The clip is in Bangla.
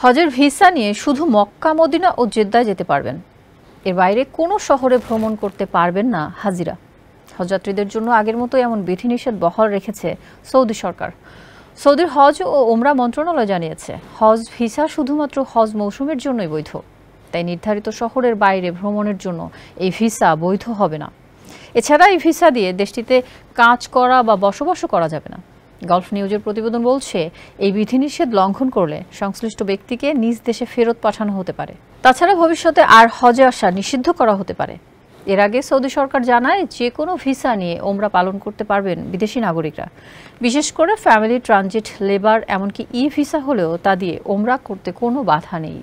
হজের ভিসা নিয়ে শুধু মক্কা মদিনা ও জেদ্দায় যেতে পারবেন। এর বাইরে কোনো শহরে ভ্রমণ করতে পারবেন না হাজিরা। হজযাত্রীদের জন্য আগের মতো এমন বিধিনিষেধ বহাল রেখেছে সৌদি সরকার। সৌদির হজ ও ওমরা মন্ত্রণালয় জানিয়েছে, হজ ভিসা শুধুমাত্র হজ মৌসুমের জন্যই বৈধ। তাই নির্ধারিত শহরের বাইরে ভ্রমণের জন্য এই ভিসা বৈধ হবে না। এছাড়া এই ভিসা দিয়ে দেশটিতে কাজ করা বা বসবাসও করা যাবে না। গলফ নিউজের প্রতিবেদন বলছে, এই বিধিনিষেধ লঙ্ঘন করলে সংশ্লিষ্ট ব্যক্তিকে নিজ দেশে ফেরত পাঠানো হতে পারে। তাছাড়া ভবিষ্যতে আর হজে আসা নিষিদ্ধ করা হতে পারে। এর আগে সৌদি সরকার জানায়, যে কোনো ভিসা নিয়ে ওমরা পালন করতে পারবেন বিদেশি নাগরিকরা। বিশেষ করে ফ্যামিলি ট্রানজিট, লেবার, এমনকি ই ভিসা হলেও তা দিয়ে ওমরা করতে কোনো বাধা নেই।